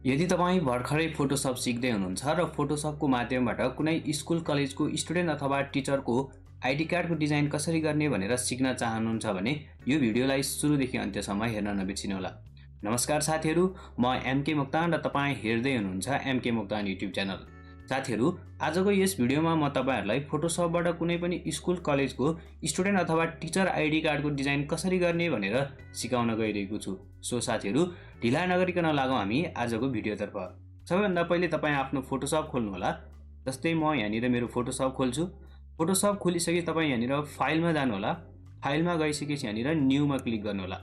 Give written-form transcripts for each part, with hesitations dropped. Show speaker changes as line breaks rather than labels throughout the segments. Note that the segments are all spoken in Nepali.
यदि तपाईँ भर्खरै फोटोसप सिक्दै हुनुहुन्छ र फोटोसपको माध्यमबाट कुनै स्कुल कलेजको स्टुडेन्ट अथवा टिचरको आइडी कार्डको डिजाइन कसरी गर्ने भनेर सिक्न चाहनुहुन्छ भने यो भिडियोलाई सुरुदेखि अन्त्यसम्म हेर्न नबिर्सिनुहोला। नमस्कार साथीहरू, म एमके मोक्तान र तपाईँ हेर्दै हुनुहुन्छ एमके मोक्तान युट्युब च्यानल। साथीहरू, आजको यस भिडियोमा म तपाईहरुलाई फोटोसपबाट कुनै पनि स्कुल कलेजको स्टुडेन्ट अथवा टिचर आइडी कार्डको डिजाइन कसरी गर्ने भनेर सिकाउन गइरहेको छु। सो साथीहरू, ढिला नगरिकन लागौं हामी आजको भिडियोतर्फ। सबैभन्दा पहिले तपाईँ आफ्नो फोटोसप खोल्नु होला। जस्तै म यहाँनिर मेरो फोटोसप खोल्छु। फोटोसप खोलिसके तपाईँ यहाँनिर फाइलमा जानु होला। फाइलमा गइसकेपछि यहाँनिर न्यूमा क्लिक गर्नु होला।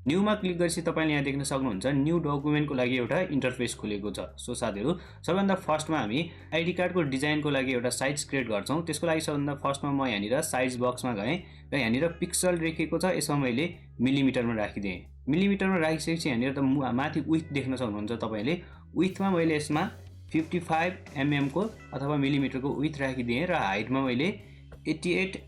न्यूमा क्लिक गरेपछि तपाईले यहाँ देख्न सक्नुहुन्छ न्यू डकुमेन्टको लागि एउटा इन्टरफेस खुलेको छ। सो साथीहरू, सबैभन्दा फर्स्टमा हामी आइडी कार्डको डिजाइनको लागि एउटा साइज क्रिएट गर्छौं। त्यसको लागि सबैभन्दा फर्स्टमा म यहाँनिर साइज बक्समा गएँ र यहाँनिर पिक्सल लेखेको छ, यसमा मैले मिलिमिटरमा राखिदिएँ। मिलिमिटरमा राखिसकेपछि यहाँनिर त माथि विड्थ देख्न सक्नुहुन्छ तपाईले। विड्थमा मैले यसमा 55 mm को अथवा मिलिमिटरको विड्थ राखिदिएँ र हाइटमा मैले 88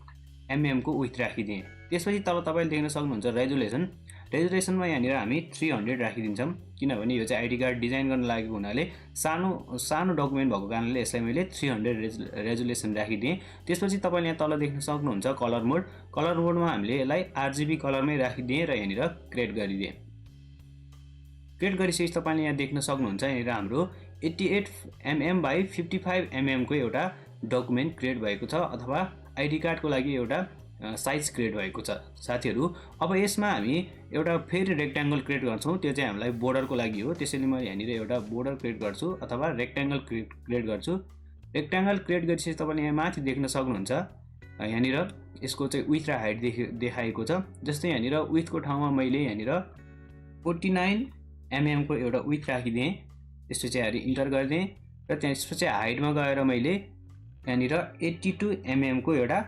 mm को विड्थ राखिदिएँ। त्यसपछि तल तपाईले देख्न सक्नुहुन्छ रेजुलेसनमा यहाँनिर हामी 300 राखिदिन्छौँ, किनभने यो चाहिँ आइडी कार्ड डिजाइन गर्न लागेको हुनाले सानो डकुमेन्ट भएको कारणले यसलाई मैले 300 रेजुलेसन राखिदिएँ। त्यसपछि तपाईले यहाँ तल देख्न सक्नुहुन्छ कलर मोडमा हामीले यसलाई आरजीबी कलरमै राखिदिएँ र यहाँनिर क्रिएट गरिदिएँ। क्रिएट गरिसकेपछि तपाईले यहाँ देख्न सक्नुहुन्छ यहाँनिर हाम्रो 88 mm बाइ 55 mm को एउटा डकुमेन्ट क्रिएट भएको छ, अथवा आइडी कार्डको लागि एउटा साइज क्रिएट भएको छ। साथीहरू, अब यसमा हामी एउटा फेरि रेक्ट्याङ्गल क्रिएट गर्छौं। त्यो चाहिँ हामीलाई बोर्डरको लागि हो। त्यसैले म यहाँनिर एउटा बोर्डर क्रिएट गर्छु अथवा रेक्ट्याङ्गल क्रिएट गर्छु। रेक्ट्याङ्गल क्रिएट गरिसकेपछि तपाईले यहाँ माथि देख्न सक्नुहुन्छ यहाँनिर यसको चाहिँ विड्थ र हाइट देखाएको छ। जस्तै यहाँनिर विड्थको ठाउँमा मैले यहाँनिर 49 mm को एउटा विड्थ राखिदिएँ। त्यसपछि यहाँ इन्टर गरिदिएँ र त्यसपछि हाइटमा गएर मैले यहाँनिर 82 mm को एउटा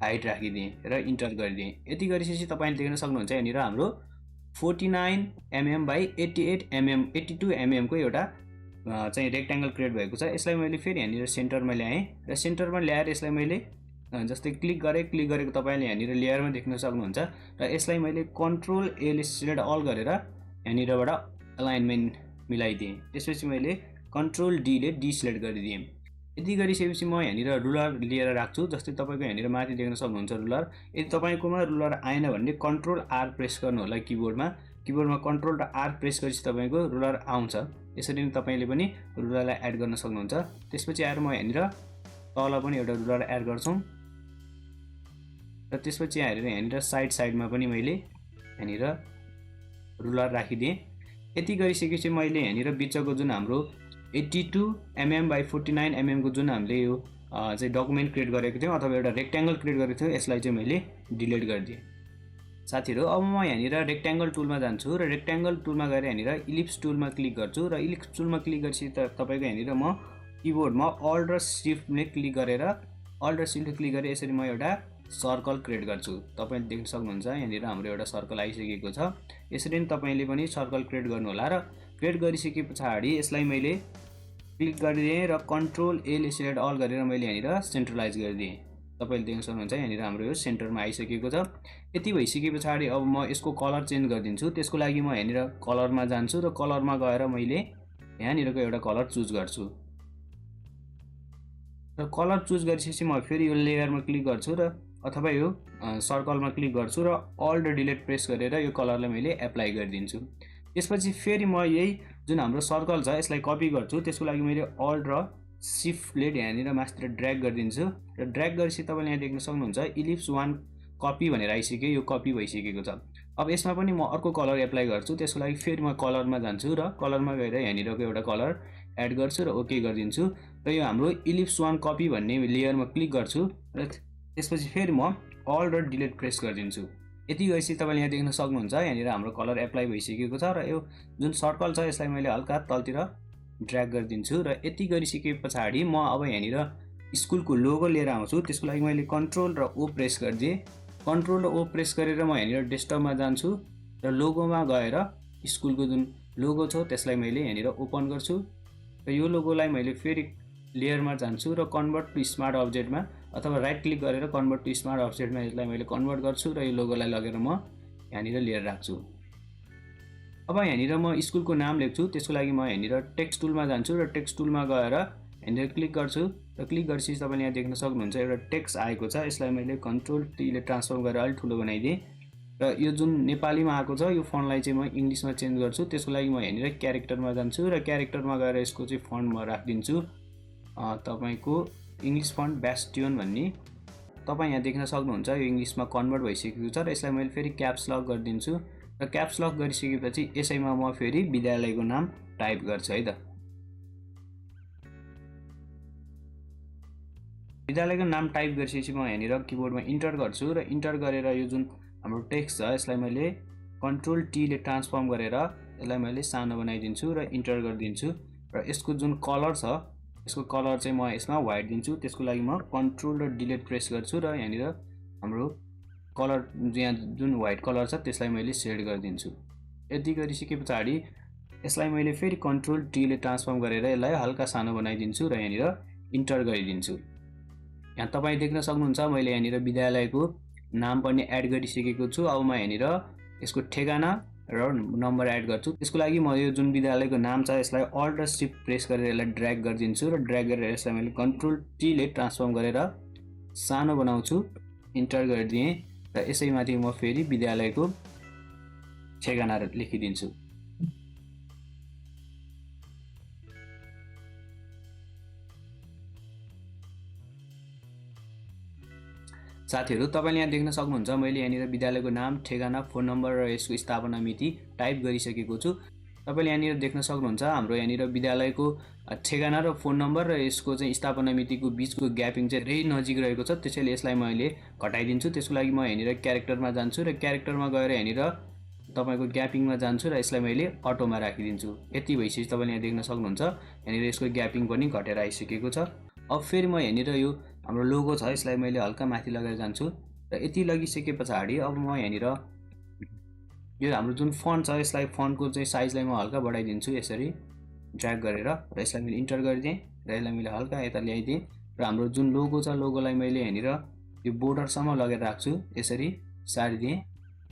हाइट राखिदिएँ र इन्टर गरिदिएँ। यति गरिसकेपछि तपाईले देख्न सक्नुहुन्छ यहाँनिर हाम्रो 49 mm बाइ 82 mm को एउटा चाहिँ रेक्ट्याङ्गल क्रिएट भएको छ। यसलाई मैले फेरि यहाँनिर सेन्टरमा ल्याएँ र सेन्टरमा ल्याएर यसलाई मैले जस्तै क्लिक गरेको तपाईले यहाँनिर लेयरमा देख्न सक्नुहुन्छ र यसलाई मैले कन्ट्रोल एल सिलेक्ट अल गरेर यहाँनिरबाट अलाइनमेन्ट मिलाइदिएँ। त्यसपछि मैले कन्ट्रोल डी ले डिसिलेक्ट गरिदिएँ। यति गरिसकेपछि म यहाँनिर रुलर लिएर राख्छु। जस्तै तपाईको यहाँनिर माथि देख्न सक्नुहुन्छ रुलर। यदि तपाईकोमा रुलर आएन भने कन्ट्रोल आर प्रेस गर्नु होला किबोर्डमा कन्ट्रोल र आर प्रेस गरेपछि तपाईको रुलर आउँछ। यसरी नै तपाईले पनि रुलरलाई एड गर्न सक्नुहुन्छ। त्यसपछि आएर म यहाँनिर तल पनि एउटा रुलर एड गर्छौं र त्यसपछि आएर यहाँनिर साइडमा पनि मैले यहाँनिर रुलर राखिदिएँ। यति गरिसकेपछि मैले यहाँनिर बिचको जुन हाम्रो 82 mm बाइ 49 mm को जुन हामीले यो चाहिँ डकुमेन्ट क्रिएट गरेको थियौं अथवा एउटा रेक्ट्याङ्गल क्रिएट गरेको थियौं, यसलाई चाहिँ मैले डिलिट गरिदिएँ। साथीहरू, अब म यहाँनिर रेक्ट्याङ्गल टुलमा जान्छु र रेक्ट्याङ्गल टुलमा गएर यहाँनिर इलिप्स टुलमा क्लिक गर्छु र इलिप्स टुलमा क्लिक गरेपछि तपाईको यहाँनिर म किबोर्डमा अल्ट र शिफ्टले क्लिक गरेर यसरी म एउटा सर्कल क्रिएट गर्छु। तपाईले देख्न सक्नुहुन्छ यहाँनिर हाम्रो एउटा सर्कल आइसकेको छ। यसरी नै तपाईले पनि सर्कल क्रिएट गर्नु होला र क्रिएट गरिसके पछाडी यसलाई मैले क्लिक गरिदिएँ र कन्ट्रोल एल सिलेक्ट अल गरेर मैले यहाँनिर सेन्ट्रलाइज गरिदिएँ। तपाईले देख्न सक्नुहुन्छ यहाँनिर हाम्रो यो सेन्टरमा आइसकेको छ। यति भइसके पछाडी अब म यसको कलर चेन्ज गरिदिन्छु। त्यसको लागि म यहाँनिर कलरमा जान्छु र कलरमा गएर मैले यहाँनिरको एउटा कलर चुज गर्छु र कलर चुज गरिसकेपछि म फेरि यो लेयरमा क्लिक गर्छु र अथवा यो सर्कलमा क्लिक गर्छु र अल्ट र डिलिट प्रेस गरेर यो कलरलाई मैले एप्लाई गरिदिन्छु। त्यसपछि फेरि म यही जुन हाम्रो सर्कल छ यसलाई कपी गर्छु। त्यसको लागि मैले अल्ट र शिफ्टले यहाँनिर मास्तिर ड्र्याग गरिदिन्छु र ड्र्याग गरेपछि तपाईले यहाँ देख्न सक्नुहुन्छ इलिप्स 1 कपी भनेर आइसक्यो। यो कपी भइसकेको छ। अब यसमा पनि म अर्को कलर एप्लाई गर्छु। त्यसको लागि फेरि म कलरमा जान्छु र कलरमा गएर यहाँनिरको एउटा कलर एड गर्छु र ओके गरिदिन्छु र यो हाम्रो इलिप्स 1 कपी भन्ने लेयरमा क्लिक गर्छु र त्यसपछि फेरि म अल्ट र डिलिट प्रेस गरिदिन्छु। यति गरेपछि तपाईले यहाँ देख्न सक्नुहुन्छ यहाँनिर हाम्रो कलर एप्लाई भइसकेको छ र यो जुन सर्कल छ यसलाई मैले हल्का तलतिर ड्र्याग गरिदिन्छु र यति गरिसके पछाडी म अब यहाँनिर स्कुलको लोगो लिएर आउँछु। त्यसको लागि मैले कन्ट्रोल र ओ प्रेस गरिदिएँ। कन्ट्रोल र ओ प्रेस गरेर म यहाँनिर डेस्कटपमा जान्छु र लोगोमा गएर स्कुलको जुन लोगो छ त्यसलाई मैले यहाँनिर ओपन गर्छु र यो लोगोलाई मैले फेरि लेयरमा जान्छु र कन्भर्ट टु स्मार्ट अब्जेक्टमा अथवा राइट क्लिक गरेर कन्भर्ट टु स्मार्ट अब्जेक्टमा यसलाई मैले कन्भर्ट गर्छु र यो लोगोलाई लगेर म यहाँनिर लिएर राख्छु। अब यहाँनिर म स्कुलको नाम लेख्छु, त्यसको लागि म यहाँनिर टेक्स्ट टुलमा जान्छु र टेक्स्ट टुलमा गएर यहाँनिर क्लिक गर्छु र क्लिक गरेपछि तपाईँले यहाँ देख्न सक्नुहुन्छ एउटा टेक्स्ट आएको छ। यसलाई मैले कन्ट्रोल टीले ट्रान्सफर्म गरेर अलिक ठुलो बनाइदिएँ र यो जुन नेपालीमा आएको छ यो फन्टलाई चाहिँ म इङ्ग्लिसमा चेन्ज गर्छु। त्यसको लागि म यहाँनिर क्यारेक्टरमा जान्छु र क्यारेक्टरमा गएर यसको चाहिँ फन्ट म राखिदिन्छु तपाईँको इङ्ग्लिस फन्ट ब्यास्टियन भन्ने। तपाईँ यहाँ देख्न सक्नुहुन्छ यो इङ्ग्लिसमा कन्भर्ट भइसकेको छ र यसलाई मैले फेरि क्याप्स लक गरिदिन्छु र क्याप्स लक गरिसकेपछि यसैमा म फेरि विद्यालयको नाम टाइप गर्छु है त। विद्यालयको नाम टाइप गरिसकेपछि म यहाँनिर किबोर्डमा इन्टर गर्छु र इन्टर गरेर यो जुन हाम्रो टेक्स्ट छ यसलाई मैले कन्ट्रोल टीले ट्रान्सफर्म गरेर यसलाई मैले सानो बनाइदिन्छु र इन्टर गरिदिन्छु र यसको जुन कलर छ यसको कलर चाहिँ म यसमा व्हाइट दिन्छु। त्यसको लागि म कन्ट्रोल र डिलिट प्रेस गर्छु र यहाँनिर हाम्रो कलर यहाँ जुन व्हाइट कलर छ त्यसलाई मैले सेड गरिदिन्छु। यति गरिसके पछाडि यसलाई मैले फेरि कन्ट्रोल टीले ट्रान्सफर्म गरेर यसलाई हल्का सानो बनाइदिन्छु र यहाँनिर इन्टर गरिदिन्छु। यहाँ तपाईँ देख्न सक्नुहुन्छ मैले यहाँनिर विद्यालयको नाम पनि एड गरिसकेको छु। अब म यहाँनिर यसको ठेगाना र नम्बर एड गर्छु। त्यसको लागि म यो जुन विद्यालयको नाम छ यसलाई अल्ट र शिफ्ट प्रेस गरेर यसलाई ड्र्याग गरिदिन्छु र ड्र्याग गरेर यसलाई मैले कन्ट्रोल टीले ट्रान्सफर्म गरेर सानो बनाउँछु, इन्टर गरिदिएँ र यसैमाथि म फेरि विद्यालयको ठेगाना लेखिदिन्छु। साथीहरू तपाईले यहाँ देख्न सक्नुहुन्छ मैले यहाँनिर विद्यालयको नाम, ठेगाना, फोन नम्बर र यसको स्थापना मिति टाइप गरिसकेको छु। तपाईले यहाँनिर देख्न सक्नुहुन्छ हाम्रो यहाँनिर विद्यालयको ठेगाना र फोन नम्बर र यसको चाहिँ स्थापना मितिको बीचको ग्यापिङ चाहिँ धेरै नजिक रहेको छ। त्यसैले यसलाई मैले घटाइदिन्छु। त्यसको लागि म यहाँनिर क्यारेक्टरमा जान्छु र क्यारेक्टरमा गएर यहाँनिर तपाईको ग्यापिङमा जान्छु र यसलाई मैले अटोमा राखिदिन्छु। यति भइसकेपछि तपाईले यहाँ देख्न सक्नुहुन्छ यहाँनिर यसको ग्यापिङ पनि घटेर आइसकेको छ। अब फेरि म यहाँनिर यो हाम्रो लोगो छ यसलाई मैले हल्का माथि लगाएर जान्छु र यति लगिसके पछाडि अब म यहाँनिर यो हाम्रो जुन फन्ट छ यसलाई फन्टको चाहिँ साइजलाई म हल्का बढाइदिन्छु यसरी ड्र्याग गरेर र यसलाई मैले इन्टर गरिदिएँ र यसलाई मैले हल्का यता ल्याइदिएँ र हाम्रो जुन लोगो छ लोगोलाई मैले यहाँनिर यो बोर्डरसम्म लगेर राख्छु, यसरी सारिदिएँ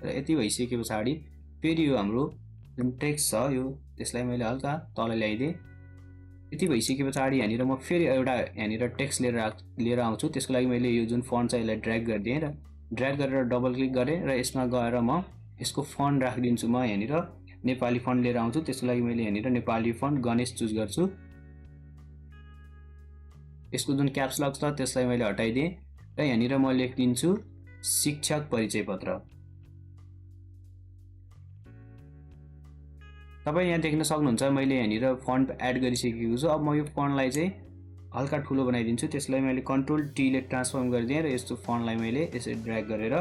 र यति भइसके पछाडि फेरि यो हाम्रो जुन टेक्स्ट छ यो त्यसलाई मैले हल्का तल ल्याइदिएँ। यति भइसके पछाडि यहाँनिर म फेरि एउटा यहाँनिर टेक्स्ट लिएर आउँछु। त्यसको लागि मैले यो जुन फन्ट छ यसलाई ड्र्याग गरिदिएँ र ड्र्याग गरेर डबल क्लिक गरेँ र यसमा गएर म यसको फन्ट राखिदिन्छु। म यहाँनिर नेपाली फन्ट लिएर आउँछु। त्यसको लागि मैले यहाँनिर नेपाली फन्ट गणेश चुज गर्छु। यसको जुन क्याप्स लक छ त्यसलाई मैले हटाइदिएँ र यहाँनिर म लेखिदिन्छु शिक्षक परिचय पत्र। तपाईँ यहाँ देख्न सक्नुहुन्छ मैले यहाँनिर फन्ट एड गरिसकेको छु। अब म यो फन्टलाई चाहिँ हल्का ठुलो बनाइदिन्छु। त्यसलाई मैले कन्ट्रोल टीले ट्रान्सफर्म गरिदिएँ र यस्तो फन्टलाई मैले यसरी ड्र्याग गरेर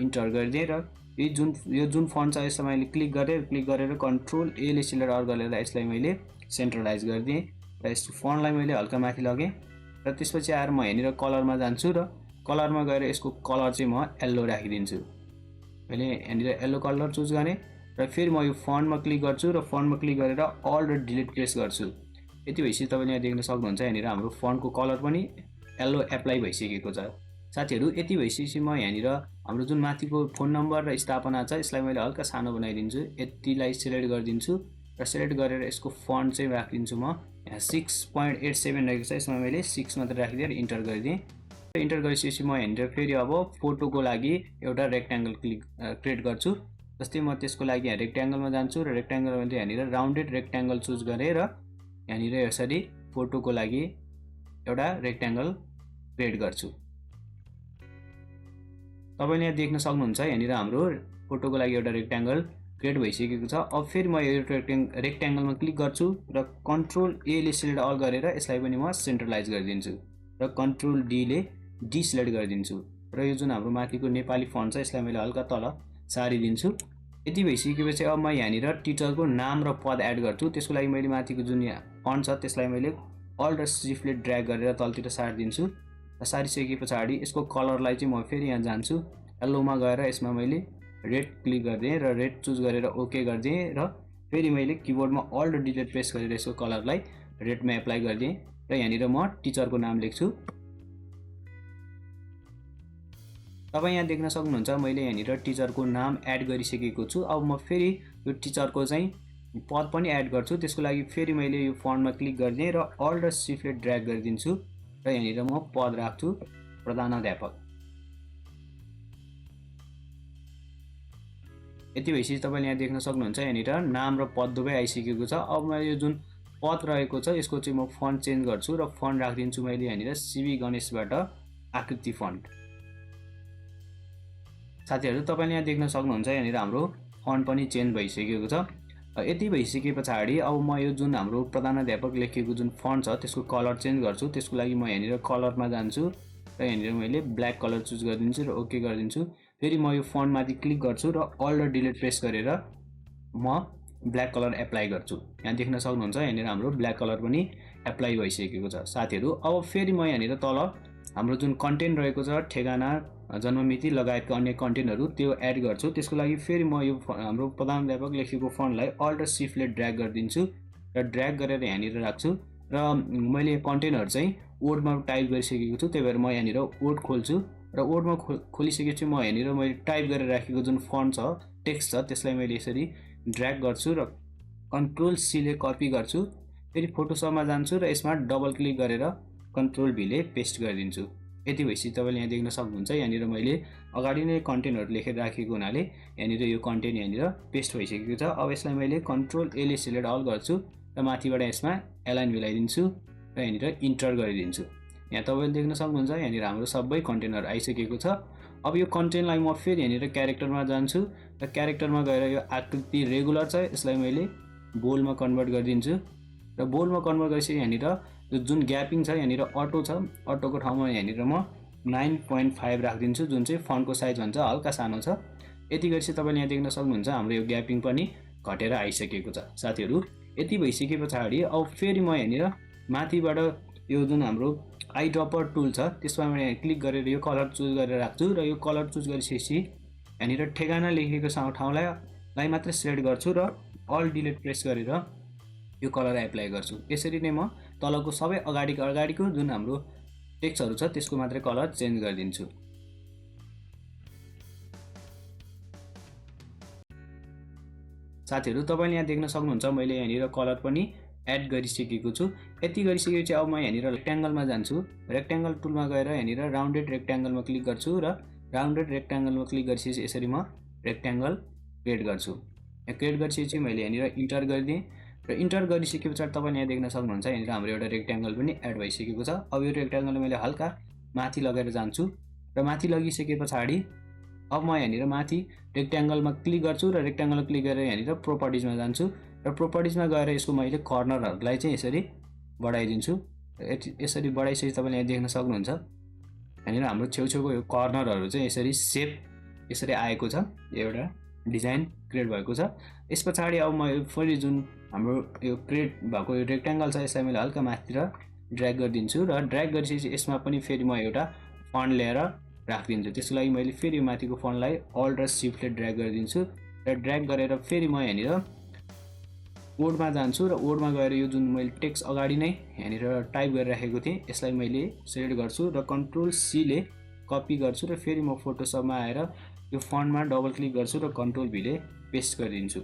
इन्टर गरिदिएँ र यो जुन फन्ट छ यसलाई मैले क्लिक गरेर कन्ट्रोल एले सिलेक्ट अल गरेर यसलाई मैले सेन्ट्रलाइज गरिदिएँ र यस्तो फन्टलाई मैले हल्का माथि लगेँ र त्यसपछि आएर म यहाँनिर कलरमा जान्छु र कलरमा गएर यसको कलर चाहिँ म येल्लो राखिदिन्छु। मैले यहाँनिर येल्लो कलर चुज गरेँ र फेरि म यो फन्टमा क्लिक गर्छु र फन्टमा क्लिक गरेर अल र डिलिट प्रेस गर्छु। यति भइसकेपछि तपाईँले यहाँ देख्न सक्नुहुन्छ यहाँनिर हाम्रो फन्टको कलर पनि येल्लो एप्लाई भइसकेको छ। साथीहरू यति भइसकेपछि म यहाँनिर हाम्रो जुन माथिको फोन नम्बर र स्थापना छ यसलाई मैले हल्का सानो बनाइदिन्छु। यतिलाई सिलेक्ट गरिदिन्छु र सिलेक्ट गरेर यसको फन्ट चाहिँ राखिदिन्छु म यहाँ 6.87 रहेको छ, यसमा मैले 6 मात्र राखिदिएर इन्टर गरिदिएँ। इन्टर गरिसकेपछि म यहाँनिर फेरि अब फोटोको लागि एउटा रेक्ट्याङ्गल क्रिएट गर्छु। जस्तै म त्यसको लागि यहाँ रेक्ट्याङ्गलमा जान्छु र रेक्ट्याङ्गलमा यहाँनिर राउन्डेड रेक्ट्याङ्गल चुज गरेर यहाँनिर यसरी फोटोको लागि एउटा रेक्ट्याङ्गल क्रिएट गर्छु। तपाईले यहाँ देख्न सक्नुहुन्छ यहाँनिर हाम्रो फोटोको लागि एउटा रेक्ट्याङ्गल क्रिएट भइसकेको छ। अब फेरि म यो रेक्ट्याङ्गलमा क्लिक गर्छु र कन्ट्रोल एले सिलेक्ट अल गरेर यसलाई पनि म सेन्ट्रलाइज गरिदिन्छु र कन्ट्रोल डीले डिसिलेक्ट गरिदिन्छु र यो जुन हाम्रो माथिको नेपाली फन्ट छ यसलाई मैले हल्का तल सारिदिन्छु। यति भइसकेपछि अब म यहाँनिर टिचरको नाम र पद एड गर्छु। त्यसको लागि मैले माथिको जुन यहाँ फन्ट छ त्यसलाई मैले अल्ट र शिफ्टले ड्र्याग गरेर तलतिर सारिदिन्छु र सारिसके पछाडि यसको कलरलाई चाहिँ म फेरि यहाँ जान्छु, येल्लोमा गएर यसमा मैले रेड क्लिक गरिदिएँ र रेड चुज गरेर ओके गरिदिएँ र फेरि मैले किबोर्डमा अल्ट र डिलिट प्रेस गरेर यसको कलरलाई रेडमा एप्लाई गरिदिएँ र यहाँनिर म टिचरको नाम लेख्छु। तपाईँ यहाँ देख्न सक्नुहुन्छ मैले यहाँनिर टिचरको नाम एड गरिसकेको छु। अब म फेरि यो टिचरको चाहिँ पद पनि एड गर्छु। त्यसको लागि फेरि मैले यो फन्टमा क्लिक गरिदिएँ र अल्ट र सिफ्टले ड्र्याग गरिदिन्छु र यहाँनिर म पद राख्छु प्रधानाध्यापक। यति भएपछि तपाईँले यहाँ देख्न सक्नुहुन्छ यहाँनिर नाम र पद दुवै आइसकेको छ। अब मैले यो जुन पद रहेको छ यसको चाहिँ म फन्ट चेन्ज गर्छु र फन्ट राखिदिन्छु मैले यहाँनिर सिबी गणेशबाट आकृति फन्ट। साथीहरू तपाईँले यहाँ देख्न सक्नुहुन्छ यहाँनिर हाम्रो फन्ट पनि चेन्ज भइसकेको छ। यति भइसके पछाडि अब म यो जुन हाम्रो प्रधानाध्यापक लेखेको जुन फन्ट छ त्यसको कलर चेन्ज गर्छु। त्यसको लागि म यहाँनिर कलरमा जान्छु र यहाँनिर मैले ब्ल्याक कलर चुज गरिदिन्छु र ओके गरिदिन्छु। फेरि म यो फन्टमाथि क्लिक गर्छु र अल्ट र डिलिट प्रेस गरेर म ब्ल्याक कलर एप्लाई गर्छु। यहाँ देख्न सक्नुहुन्छ यहाँनिर हाम्रो ब्ल्याक कलर पनि एप्लाई भइसकेको छ। साथीहरू अब फेरि म यहाँनिर तल हाम्रो जुन कन्टेन्ट रहेको छ ठेगाना जन्ममिति लगायतका अन्य कन्टेन्टहरू त्यो एड गर्छु। त्यसको लागि फेरि म यो हाम्रो प्रधानाध्यापक लेखेको फन्टलाई अल्ट र सिफ्टले ड्र्याग गरिदिन्छु र ड्र्याग गरेर यहाँनिर राख्छु र मैले कन्टेन्टहरू चाहिँ वर्डमा टाइप गरिसकेको छु। त्यही भएर म यहाँनिर वर्ड खोल्छु र वर्डमा खोलिसकेपछि म यहाँनिर मैले टाइप गरेर राखेको जुन फन्ट छ टेक्स्ट छ त्यसलाई मैले यसरी ड्र्याग गर्छु र कन्ट्रोल सीले कपी गर्छु। फेरि फोटोसपमा जान्छु र यसमा डबल क्लिक गरेर कन्ट्रोल भीले पेस्ट गरिदिन्छु। यति भएपछि तपाईँले यहाँ देख्न सक्नुहुन्छ यहाँनिर मैले अगाडि नै कन्टेन्टहरू लेखेर राखेको हुनाले यहाँनिर यो कन्टेन्ट यहाँनिर पेस्ट भइसकेको छ। अब यसलाई मैले कन्ट्रोल एले सिलेक्ट अल गर्छु र माथिबाट यसमा एलाइन मिलाइदिन्छु र यहाँनिर इन्टर गरिदिन्छु। यहाँ तपाईँले देख्न सक्नुहुन्छ यहाँनिर हाम्रो सबै कन्टेन्टहरू आइसकेको छ। अब यो कन्टेन्टलाई म फेरि यहाँनिर क्यारेक्टरमा जान्छु र क्यारेक्टरमा गएर यो आकृति रेगुलर छ यसलाई मैले बोल्डमा कन्भर्ट गरिदिन्छु र बोल्डमा कन्भर्ट गरेपछि यहाँनिर यो जुन ग्यापिङ छ यहाँनिर अटो छ, अटोको ठाउँमा यहाँनिर म 9.5 राखिदिन्छु जुन चाहिँ फन्टको साइज भन्छ हल्का सानो छ। यति गरेपछि तपाईँले यहाँ देख्न सक्नुहुन्छ हाम्रो यो ग्यापिङ पनि घटेर आइसकेको छ। साथीहरू यति भइसके पछाडि अब फेरि म यहाँनिर माथिबाट यो जुन हाम्रो आई ड्रपर टुल छ त्यसमा मैले क्लिक गरेर यो कलर चुज गरेर राख्छु र यो कलर चुज गरिसकेपछि यहाँनिर ठेगाना लेखेको ठाउँलाई मात्र सिलेक्ट गर्छु र अल डिलिट प्रेस गरेर यो कलर एप्लाई गर्छु। यसरी नै म तलको सबै अगाडिको जुन हाम्रो टेक्स्टहरू छ त्यसको मात्रै कलर चेन्ज गरिदिन्छु। साथीहरू तपाईँले यहाँ देख्न सक्नुहुन्छ मैले यहाँनिर कलर पनि एड गरिसकेको छु। यति गरिसकेपछि अब म यहाँनिर रेक्ट्याङ्गलमा जान्छु। रेक्ट्याङ्गल टुलमा गएर यहाँनिर राउन्डेड रेक्ट्याङ्गलमा क्लिक गर्छु र राउन्डेड रेक्ट्याङ्गलमा क्लिक गरिसकेपछि यसरी म रेक्ट्याङ्गल क्रिएट गर्छु। क्रिएट गरिसकेपछि मैले यहाँनिर इन्टर गरिदिएँ र इन्टर गरिसके पछाडि तपाईँले यहाँ देख्न सक्नुहुन्छ यहाँनिर हाम्रो एउटा रेक्ट्याङ्गल पनि एड भइसकेको छ। अब यो रेक्ट्याङ्गल मैले हल्का माथि लगेर जान्छु र माथि लगिसके पछाडि अब म यहाँनिर माथि रेक्ट्याङ्गलमा क्लिक गर्छु र रेक्ट्याङ्गलमा क्लिक गरेर यहाँनिर प्रोपर्टिजमा जान्छु र प्रोपर्टिजमा गएर यसको मैले कर्नरहरूलाई चाहिँ यसरी बढाइदिन्छु। यसरी बढाइसकेपछि तपाईँले यहाँ देख्न सक्नुहुन्छ यहाँनिर हाम्रो छेउछेउको यो कर्नरहरू चाहिँ यसरी सेप यसरी आएको छ, एउटा डिजाइन क्रिएट भएको छ। यस पछाडि अब म फेरि जुन हाम्रो यो क्रिएट भएको यो रेक्ट्याङ्गल छ यसलाई मैले हल्का माथितिर ड्र्याग गरिदिन्छु र ड्र्याग गरिसकेपछि यसमा पनि फेरि म एउटा फन्ट ल्याएर राखिदिन्छु। त्यसको लागि मैले फेरि माथिको फन्टलाई अल्ट र सिफ्टले ड्र्याग गरिदिन्छु र ड्र्याग गरेर फेरि म यहाँनिर वर्डमा जान्छु र वर्डमा गएर यो जुन मैले टेक्स्ट अगाडि नै यहाँनिर टाइप गरेर राखेको थिएँ यसलाई मैले सिलेक्ट गर्छु र कन्ट्रोल सीले कपी गर्छु र फेरि म फोटोसपमा आएर यो फन्टमा डबल क्लिक गर्छु र कन्ट्रोल भीले पेस्ट गरिदिन्छु।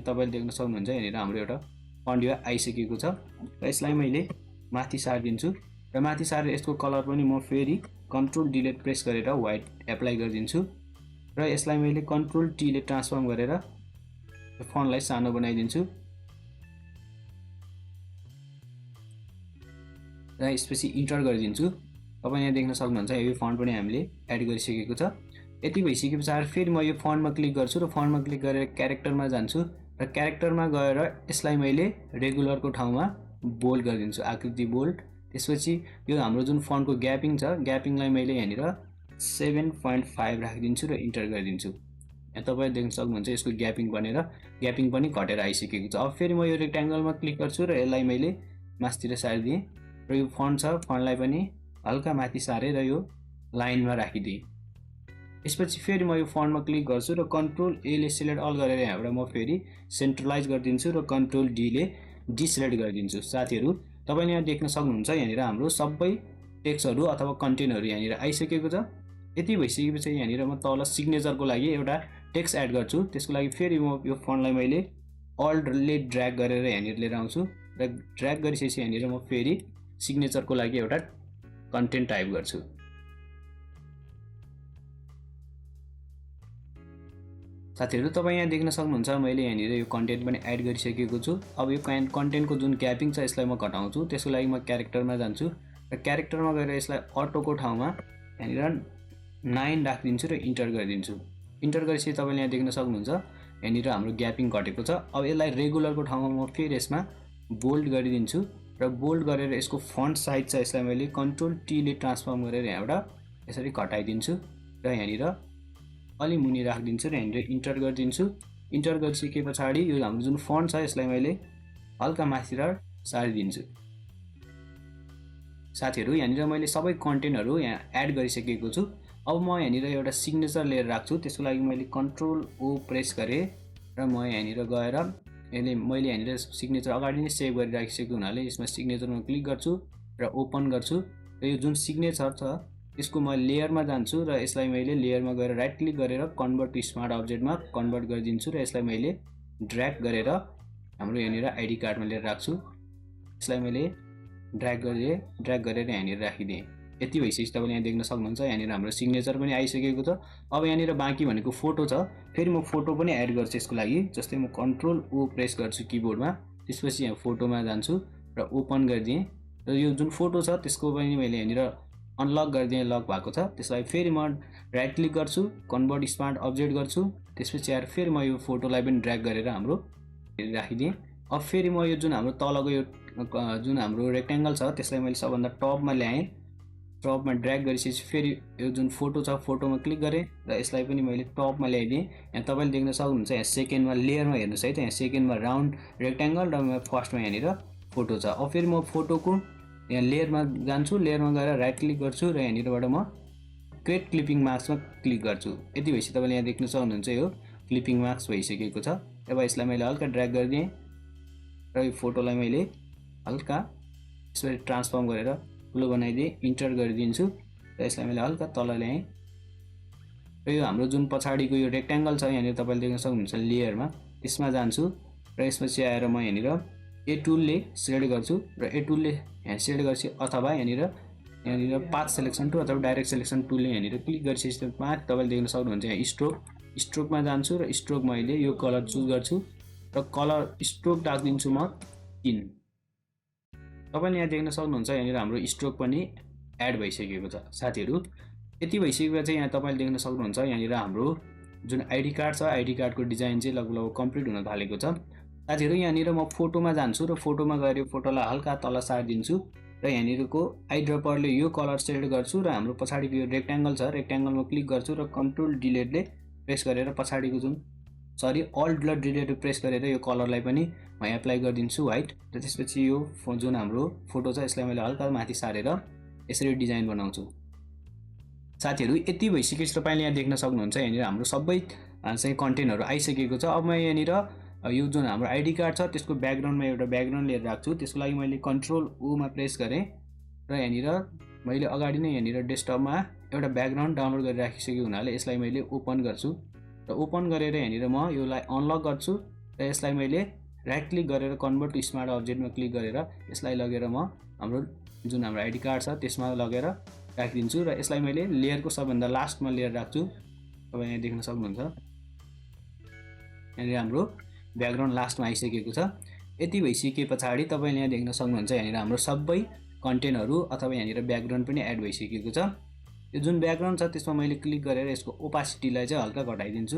तपाईँले देख्न सक्नुहुन्छ यहाँनिर हाम्रो एउटा फन्ट यो आइसकेको छ र यसलाई मैले माथि सारिदिन्छु र माथि सारेर यसको कलर पनि म फेरि कन्ट्रोल डिलिट प्रेस गरेर व्हाइट एप्लाई गरिदिन्छु र यसलाई मैले कन्ट्रोल टीले ट्रान्सफर्म गरेर फन्टलाई सानो बनाइदिन्छु र यसपछि इन्टर गरिदिन्छु। तपाईँ यहाँ देख्न सक्नुहुन्छ यो फन्ट पनि हामीले एड गरिसकेको छ। यति भइसके पछाडि फेरि म यो फन्टमा क्लिक गर्छु र फन्टमा क्लिक गरेर क्यारेक्टरमा जान्छु र क्यारेक्टरमा गएर यसलाई मैले रेगुलरको ठाउँमा बोल्ड गरिदिन्छु, आकृति बोल्ड। त्यसपछि यो हाम्रो जुन फन्टको ग्यापिङ छ ग्यापिङलाई मैले यहाँनिर 7.5 राखिदिन्छु र इन्टर गरिदिन्छु। यहाँ तपाईँले देख्न सक्नुहुन्छ यसको ग्यापिङ बनेर ग्यापिङ पनि घटेर आइसकेको छ। अब फेरि म यो रेक्ट्याङ्गलमा क्लिक गर्छु र यसलाई मैले माथितिर सारिदिएँ र यो फन्ट छ फन्टलाई पनि हल्का माथि सारेर यो लाइनमा राखिदिएँ। यसपछि फेरि म यो फन्टमा क्लिक गर्छु र कन्ट्रोल एले सिलेक्ट अल गरेर यहाँबाट म फेरि सेन्ट्रलाइज गरिदिन्छु र कन्ट्रोल डीले डिसिलेक्ट गरिदिन्छु। साथीहरू तपाईँले यहाँ देख्न सक्नुहुन्छ यहाँनिर हाम्रो सबै टेक्स्टहरू अथवा कन्टेन्टहरू यहाँनिर आइसकेको छ यति भइसकेपछि यहाँनिर म तल सिग्नेचरको लागि एउटा टेक्स्ट एड गर्छु। त्यसको लागि फेरि म यो फन्टलाई मैले अल्टले ड्र्याग गरेर यहाँनिर लिएर आउँछु र ड्र्याग गरिसकेपछि यहाँनिर म फेरि सिग्नेचरको लागि एउटा कन्टेन्ट टाइप गर्छु। साथीहरु तपाईं यहाँ देख्न सक्नुहुन्छ मैले यहाँनिर यो कन्टेन्ट पनि एड गरिसकेको छु। अब यो कन्टेन्टको जुन क्यापिङ छ यसलाई म घटाउँछु। त्यसको लागि म क्यारेक्टरमा जान्छु र क्यारेक्टरमा गएर यसलाई अटोको ठाउँमा यहाँनिर 9 राखिदिन्छु र इन्टर गरिदिन्छु। इन्टर गरेपछि तपाईले यहाँ देख्न सक्नुहुन्छ यहाँनिर हाम्रो ग्यापिङ घटेको छ। अब यसलाई रेगुलरको ठाउँमा म फेरि यसमा बोल्ड गरिदिन्छु र बोल्ड गरेर यसको फन्ट साइज छ यसलाई मैले कन्ट्रोल टी ले ट्रान्सफर्म गरेर यहाँबाट यसरी घटाइदिन्छु र यहाँनिर अलि मुनि राखिदिन्छु र यहाँनिर इन्टर गरिदिन्छु। इन्टर गरिसकेपछि यो हाम्रो जुन फन्ट छ यसलाई मैले हल्का माथि र सारिदिन्छु। साथीहरु यहाँनिर मैले सबै कन्टेन्टहरु यहाँ एड गरिसकेको छु। अब म यहाँनिर एउटा सिग्नेचर लिएर राख्छु। त्यसको लागि मैले कन्ट्रोल ओ प्रेस गरे र म यहाँनिर गएर मैले यहाँनिर सिग्नेचर अगाडि नै सेभ गरिराखिसकेको हुनाले यसमा सिग्नेचरमा क्लिक गर्छु र ओपन गर्छु र यो जुन सिग्नेचर छ यसको म लेयरमा जान्छु र यसलाई मैले लेयरमा गएर राइट क्लिक गरेर कन्भर्ट टु स्मार्ट अब्जेक्टमा कन्भर्ट गरिदिन्छु र यसलाई मैले ड्र्याग गरेर हाम्रो यहाँनिर आईडी कार्डमा लिएर राख्छु। यसलाई मैले ड्र्याग गरेर यहाँनिर राखिदिएँ। यति भइसकेपछि तपाईले यहाँ देख्न सक्नुहुन्छ यहाँनिर हाम्रो सिग्नेचर पनि आइसकेको छ। अब यहाँनिर बाँकी भनेको फोटो छ। फेरि म फोटो पनि एड गर्छु यसको लागि। जस्तै म कन्ट्रोल ओ प्रेस गर्छु किबोर्डमा। त्यसपछि यहाँ फोटोमा जान्छु र ओपन गरिदिएँ र यो जुन फोटो छ त्यसको पनि मैले यहाँनिर अनलक गरिदिएँ, लक भएको छ। त्यसलाई फेरि म राइट क्लिक गर्छु, कन्भर्ट स्मार्ट अब्जेक्ट गर्छु। त्यसपछि आएर फेरि म यो फोटोलाई पनि ड्र्याग गरेर हाम्रो राखिदिएँ। अब फेरि म यो जुन हाम्रो तलको यो जुन हाम्रो रेक्टेंगल छ त्यसलाई मैले सबभन्दा टपमा ल्याएँ। टपमा ड्र्याग गरिसकेपछि फेरि यो जुन फोटो छ फोटोमा क्लिक गरेँ र यसलाई पनि मैले टपमा ल्याइदिएँ। यहाँ तपाईले देख्न सक्नुहुन्छ यहाँ सेकेन्डमा लेयरमा हेर्नुस् है त, यहाँ सेकेन्डमा राउन्ड रेक्टेंगल र फर्स्टमा यहाँनिर फोटो छ। अब फेरि म फोटोको यहाँ लेयरमा जान्छु, लेयरमा गएर राइट क्लिक गर्छु र यहाँनिरबाट म क्रिएट क्लिपिङ मार्क्समा क्लिक गर्छु। यति भएपछि तपाईले यहाँ देख्न सक्नुहुन्छ यो क्लिपिङ मार्क्स भइसकेको छ। अब यसलाई मैले हल्का ड्र्याग गरिदिएँ र यो फोटोलाई मैले हल्का यसरी ट्रान्सफर्म गरेर ठुलो बनाइदिएँ, इन्टर गरिदिन्छु र यसलाई मैले हल्का तल ल्याएँ र यो हाम्रो जुन पछाडिको यो रेक्टेंगल छ यहाँनिर तपाईले देख्न सक्नुहुन्छ लेयरमा, त्यसमा जान्छु र यसपछि आएर म यहाँनिर ए टुलले सेड गर्छु र ए टुलले यहाँ सेड गर्छु अथवा यहाँनिर पाथ सिलेक्सन टुल अथवा डाइरेक्ट सिलेक्सन टुलले यहाँनिर क्लिक गरिसकेपछि माथि तपाईले देख्न सक्नुहुन्छ यहाँ स्ट्रोकमा जान्छु र स्ट्रोक मैले यो कलर चुज गर्छु र कलर स्ट्रोक राख्दिन्छु म 3। तपाईले यहाँ देख्न सक्नुहुन्छ यहाँनिर हाम्रो स्ट्रोक पनि एड भइसकेको छ। साथीहरु यति भइसकेपछि यहाँ तपाईले देख्न सक्नुहुन्छ यहाँनिर हाम्रो जुन आईडी कार्ड छ आईडी कार्डको डिजाइन चाहिँ लगभग कम्प्लिट हुन थालेको छ। साथीहरु यहाँनिर म फोटोमा जान्छु र फोटोमा गएर यो फोटोलाई हल्का तल सारिदिन्छु र यहाँनिरको आई ड्रपरले यो कलर सेट गर्छु र हाम्रो पछाडिको यो रेक्टेंगल छ रेक्टेंगलमा क्लिक गर्छु र कन्ट्रोल डिलिटले प्रेस गरेर पछाडिको जुन अल्ट र डिलिट प्रेस गरेर यो कलरलाई पनि म एप्लाई गरिदिन्छु व्हाइट र त्यसपछि यो जुन हाम्रो फोटो छ यसलाई मैले हल्का माथि सारेर यसरी डिजाइन बनाउँछु। साथीहरु यति भइसकेपछि तपाईले यहाँ देख्न सक्नुहुन्छ यहाँनिर हाम्रो सबै चाहिँ कन्टेन्टहरु आइसकेको छ। अब म यहाँनिर यो जुन हाम्रो आईडी कार्ड छ त्यसको ब्याकग्राउन्डमा एउटा ब्याकग्राउन्ड लिएर राख्छु। त्यसको लागि मैले कन्ट्रोल ओ मा प्रेस गरेँ र यहाँनिर मैले अगाडि नै यहाँनिर डेस्कटपमा एउटा ब्याकग्राउन्ड डाउनलोड गरेर राखिसकेको हुनाले यसलाई मैले ओपन गर्छु र ओपन गरेर यहाँनिर म यसलाई अनलक गर्छु र यसलाई मैले राइट क्लिक गरेर कन्भर्ट टु स्मार्ट अब्जेक्टमा क्लिक गरेर यसलाई लगेर म हाम्रो जुन हाम्रो आईडी कार्ड छ त्यसमा लगेर राखिदिन्छु र यसलाई मैले लेयरको सबभन्दा लास्टमा लेयर राख्छु। तपाईँ यहाँ देख्न सक्नुहुन्छ यहाँनिर हाम्रो ब्याकग्राउन्ड लास्टमा आइसकेको छ। यति भइसके पछाडि तपाईले यहाँ देख्न सक्नुहुन्छ यहाँनिर हाम्रो सबै कन्टेन्टहरु अथवा यहाँनिर ब्याकग्राउन्ड पनि एड भइसकेको छ। यो जुन ब्याकग्राउन्ड छ त्यसमा मैले क्लिक गरेर यसको ओपासिटीलाई चाहिँ हल्का घटाइदिन्छु।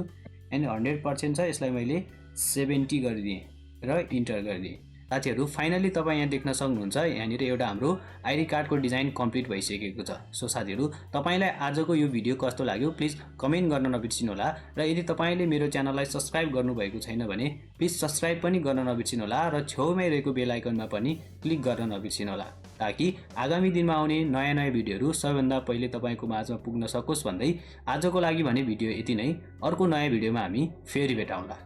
अनि 100% छ यसलाई मैले 70 गरिदिएँ र इन्टर गरिदिएँ। साथीहरु फाइनली तपाईं यहाँ देख्न सक्नुहुन्छ यहाँनिर एउटा हाम्रो आईडी कार्डको डिजाइन कम्प्लिट भइसकेको छ। सो साथीहरु तपाईलाई आजको यो भिडियो कस्तो लाग्यो प्लिज कमेन्ट गर्न नबिर्सिनु होला र यदि तपाईले मेरो च्यानललाई सब्स्क्राइब गर्नुभएको छैन भने प्लिज सब्स्क्राइब पनि गर्न नबिर्सिनु होला र छेउमै रहेको बेल आइकनमा पनि क्लिक गर्न नबिर्सिनु होला ताकि आगामी दिनमा आउने नयाँ भिडियोहरु सबैभन्दा पहिले तपाईको माझमा पुग्न सकोस् भन्दै आजको लागि भने भिडियो यति नै। अर्को नयाँ भिडियोमा हामी फेरि भेटौँला।